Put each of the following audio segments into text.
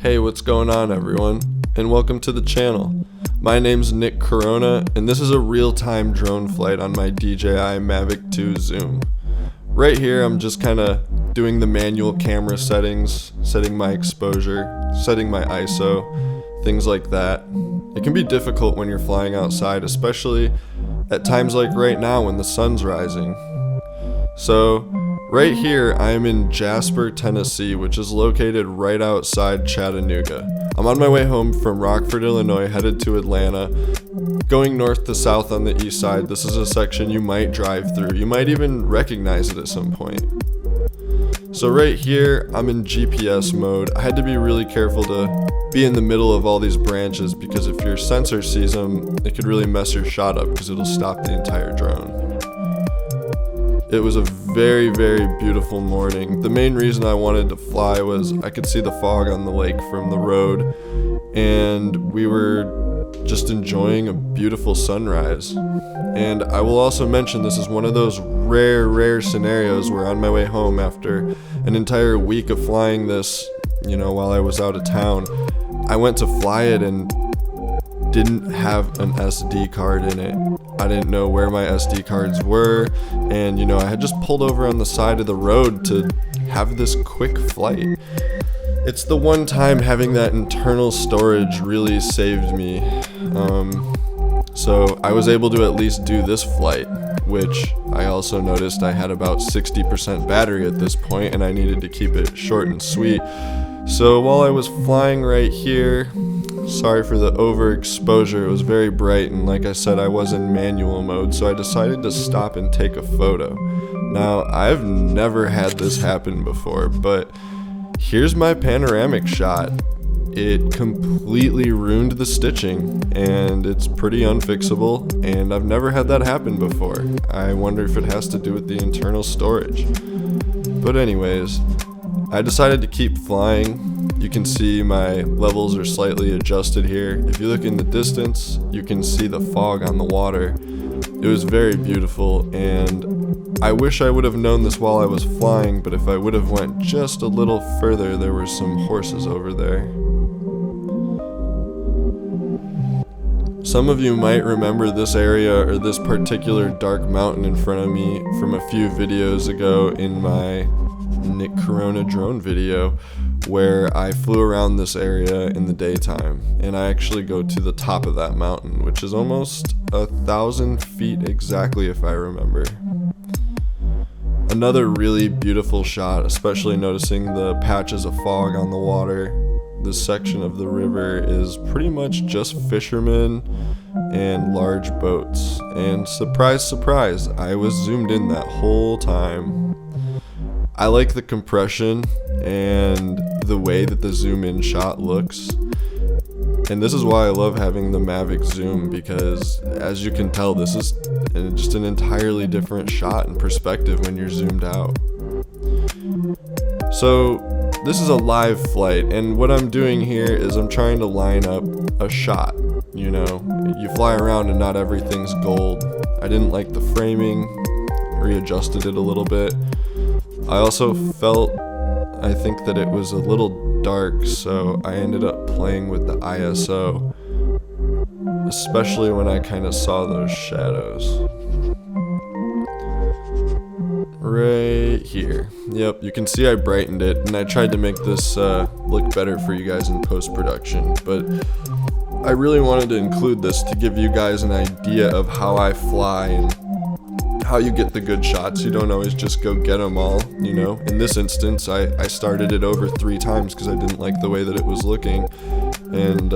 Hey, what's going on everyone, and welcome to the channel. My name's Nick Corona, and this is a real-time drone flight on my DJI Mavic 2 Zoom. Right here I'm just kinda doing the manual camera settings, setting my exposure, setting my ISO, things like that. It can be difficult when you're flying outside, especially at times like right now when the sun's rising. So right here I am in Jasper, Tennessee, which is located right outside Chattanooga. I'm on my way home from Rockford, Illinois, headed to Atlanta. Going north to south on the east side, this is a section you might drive through. You might even recognize it at some point. So right here, I'm in GPS mode. I had to be really careful to be in the middle of all these branches because if your sensor sees them, it could really mess your shot up because it'll stop the entire drone. It was a very, very beautiful morning. The main reason I wanted to fly was I could see the fog on the lake from the road, and we were just enjoying a beautiful sunrise. And I will also mention this is one of those rare scenarios where on my way home after an entire week of flying this, while I was out of town, I went to fly it and didn't have an SD card in it. I didn't know where my SD cards were, and I had just pulled over on the side of the road to have this quick flight. It's the one time having that internal storage really saved me. So I was able to at least do this flight, which I also noticed I had about 60% battery at this point and I needed to keep it short and sweet. So while I was flying right here, sorry for the overexposure, it was very bright, and like I said, I was in manual mode, so I decided to stop and take a photo. Now, I've never had this happen before, but here's my panoramic shot. It completely ruined the stitching, and it's pretty unfixable, and I've never had that happen before. I wonder if it has to do with the internal storage. But anyways, I decided to keep flying. You can see my levels are slightly adjusted here. If you look in the distance, you can see the fog on the water. It was very beautiful, and I wish I would have known this while I was flying, but if I would have went just a little further, there were some horses over there. Some of you might remember this area or this particular dark mountain in front of me from a few videos ago in my Nick Corona drone video, where I flew around this area in the daytime, and I actually go to the top of that mountain, which is almost 1,000 feet exactly if I remember. Another really beautiful shot, especially noticing the patches of fog on the water. This section of the river is pretty much just fishermen and large boats, and surprise, surprise, I was zoomed in that whole time. I like the compression and the way that the zoom in shot looks, and this is why I love having the Mavic Zoom, because as you can tell, this is just an entirely different shot and perspective when you're zoomed out. So this is a live flight, and what I'm doing here is I'm trying to line up a shot. You fly around and not everything's gold. I didn't like the framing, readjusted it a little bit. I also I think that it was a little dark, so I ended up playing with the ISO, especially when I kind of saw those shadows. Right here. Yep, you can see I brightened it, and I tried to make this look better for you guys in post-production, but I really wanted to include this to give you guys an idea of how I fly and how you get the good shots. You don't always just go get them all, In this instance, I started it over 3 times because I didn't like the way that it was looking, and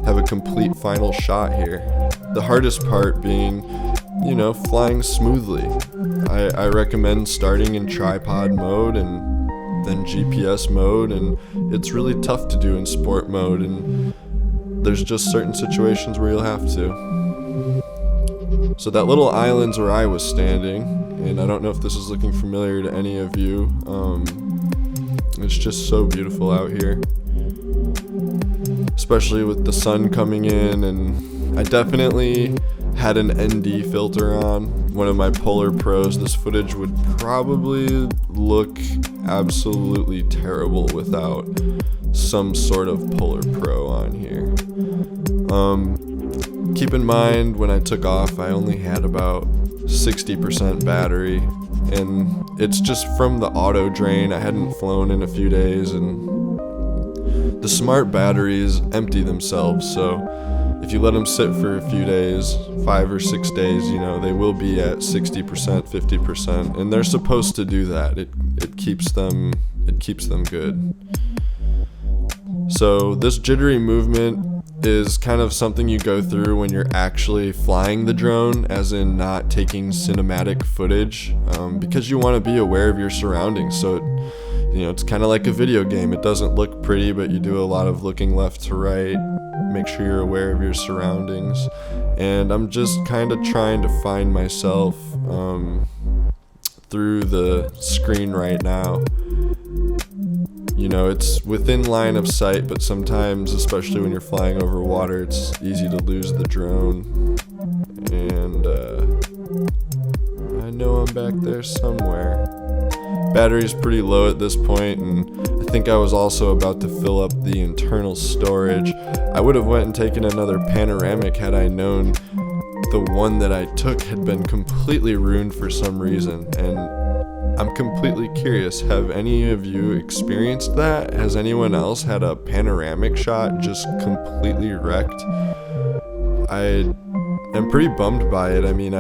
have a complete final shot here. The hardest part being, flying smoothly. I recommend starting in tripod mode and then GPS mode, and it's really tough to do in sport mode, and there's just certain situations where you'll have to. So that little island's where I was standing, and I don't know if this is looking familiar to any of you. It's just so beautiful out here, especially with the sun coming in, and I definitely had an ND filter on, one of my Polar Pros. This footage would probably look absolutely terrible without some sort of Polar Pro on here. Keep in mind, when I took off, I only had about 60% battery, and it's just from the auto drain. I hadn't flown in a few days, and the smart batteries empty themselves, so if you let them sit for a few days, 5 or 6 days, they will be at 60%, 50%, and they're supposed to do that. It keeps them good. So this jittery movement is kind of something you go through when you're actually flying the drone, as in not taking cinematic footage, because you want to be aware of your surroundings. So it's kind of like a video game. It doesn't look pretty, but you do a lot of looking left to right, make sure you're aware of your surroundings. And I'm just kind of trying to find myself through the screen right now. It's within line of sight, but sometimes, especially when you're flying over water, it's easy to lose the drone. And I know I'm back there somewhere. Battery's pretty low at this point, and I think I was also about to fill up the internal storage. I would have went and taken another Panoramic had I known the one that I took had been completely ruined for some reason. And I'm completely curious, have any of you experienced that? Has anyone else had a panoramic shot just completely wrecked? I am pretty bummed by it. I mean,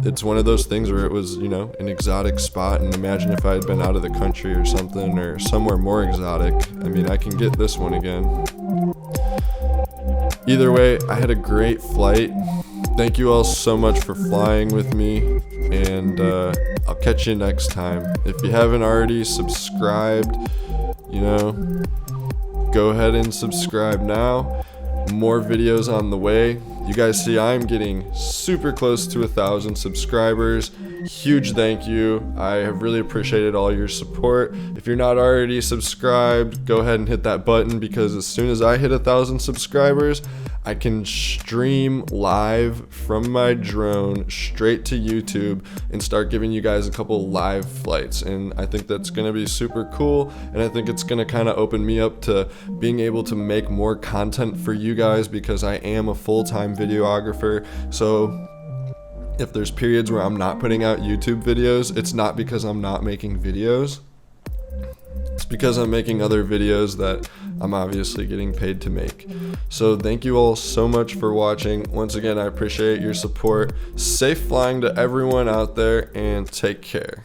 it's one of those things where it was, an exotic spot, and imagine if I had been out of the country or something, or somewhere more exotic. I mean, I can get this one again. Either way, I had a great flight. Thank you all so much for flying with me, and I'll catch you next time. If you haven't already subscribed, go ahead and subscribe now. More videos on the way. You guys see I'm getting super close to 1,000 subscribers. Huge thank you. I have really appreciated all your support. If you're not already subscribed, go ahead and hit that button, because as soon as I hit 1,000 subscribers, I can stream live from my drone straight to YouTube and start giving you guys a couple live flights. And I think that's going to be super cool. And I think it's going to kind of open me up to being able to make more content for you guys, because I am a full-time videographer. So if there's periods where I'm not putting out YouTube videos, it's not because I'm not making videos. It's because I'm making other videos that I'm obviously getting paid to make. So thank you all so much for watching. Once again, I appreciate your support. Safe flying to everyone out there, and take care.